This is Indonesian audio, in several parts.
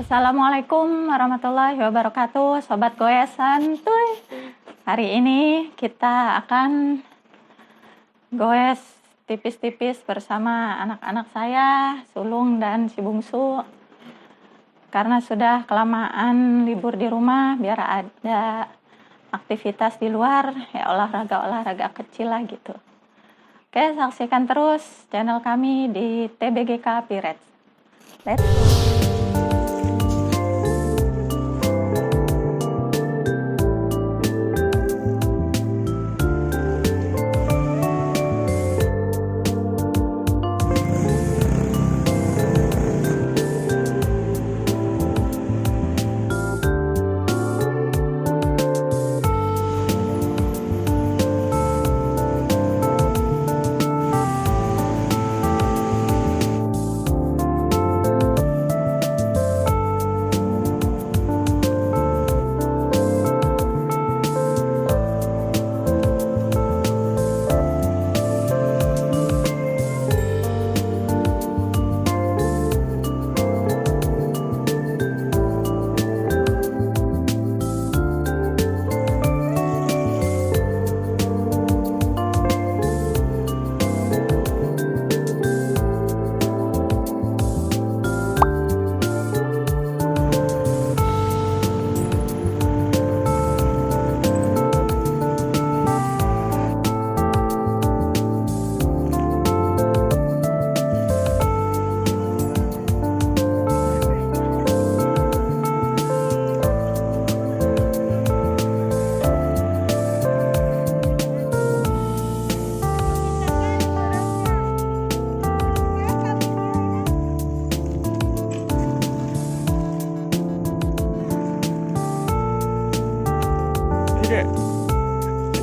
Assalamualaikum warahmatullahi wabarakatuh, Sobat Goes Santuy. Hari ini kita akan goes tipis-tipis bersama anak-anak saya, sulung dan si bungsu. Karena sudah kelamaan libur di rumah, biar ada aktivitas di luar, ya olahraga-olahraga kecil lah gitu. Oke, saksikan terus channel kami di TBGK Pirates. Let's go!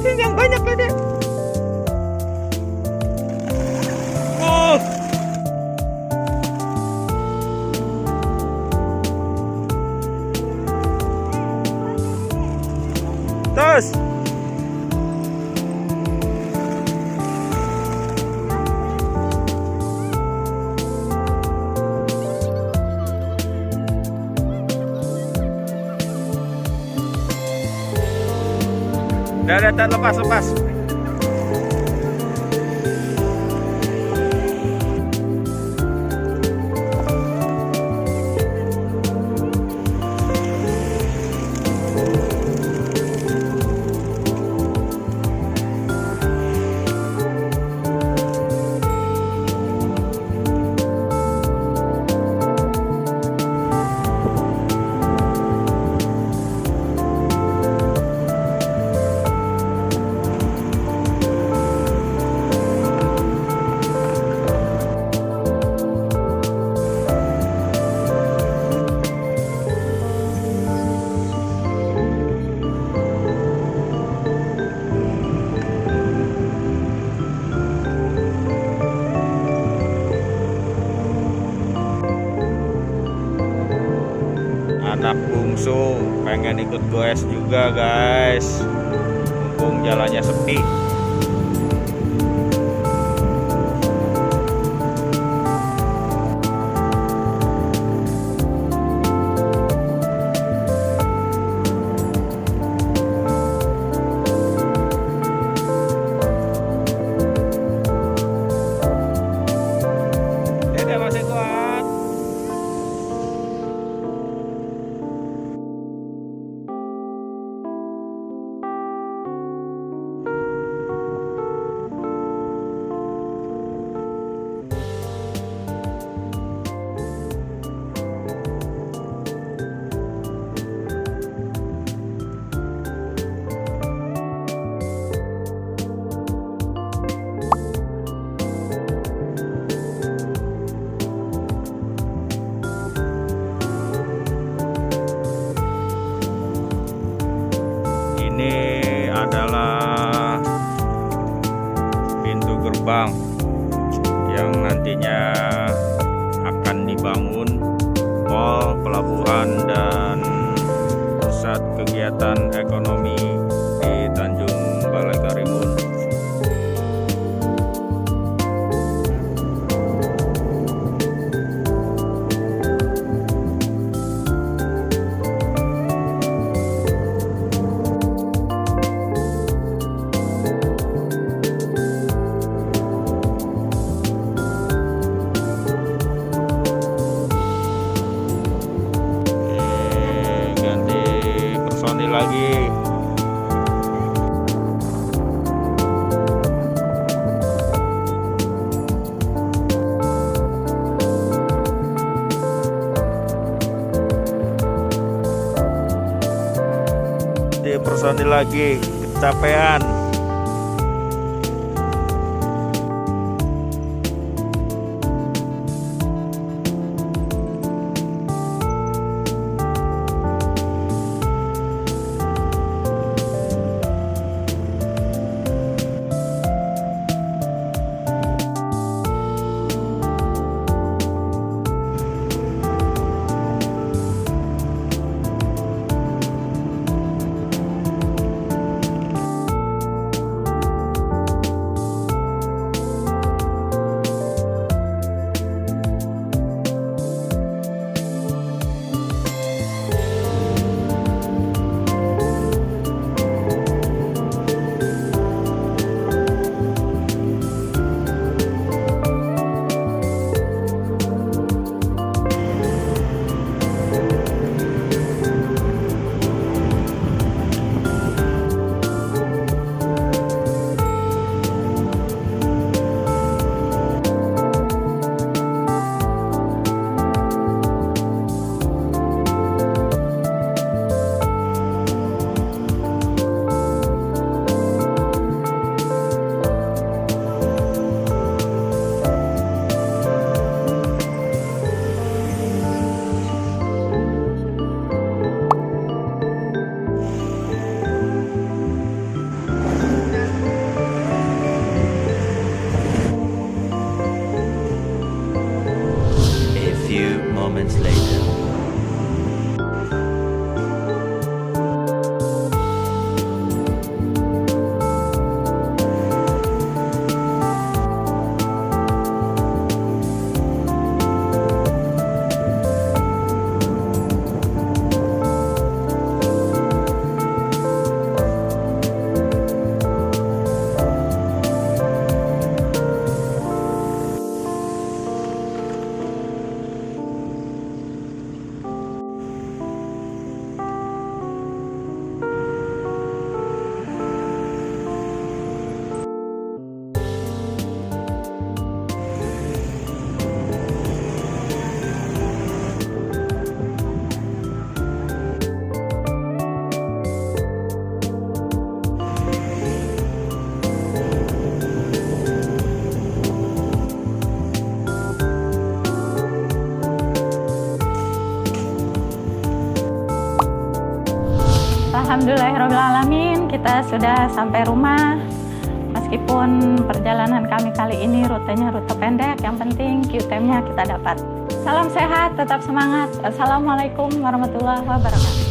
Yang banyak ya, Dek. Oh. Terus. Udah, lepas. Anak bungsu pengen ikut goes juga, guys. Mumpung jalannya sepi. Dede masih kuat. Ini adalah pintu gerbang yang nantinya akan dibangun mal, pelabuhan, dan pusat kegiatan ekonomi di Tanjung Balai Karimun. personil lagi kecapean. Moments later. Alhamdulillahirrahmanirrahim, kita sudah sampai rumah. Meskipun perjalanan kami kali ini rutenya rute pendek, yang penting QTM-nya kita dapat. Salam sehat, tetap semangat. Assalamualaikum warahmatullahi wabarakatuh.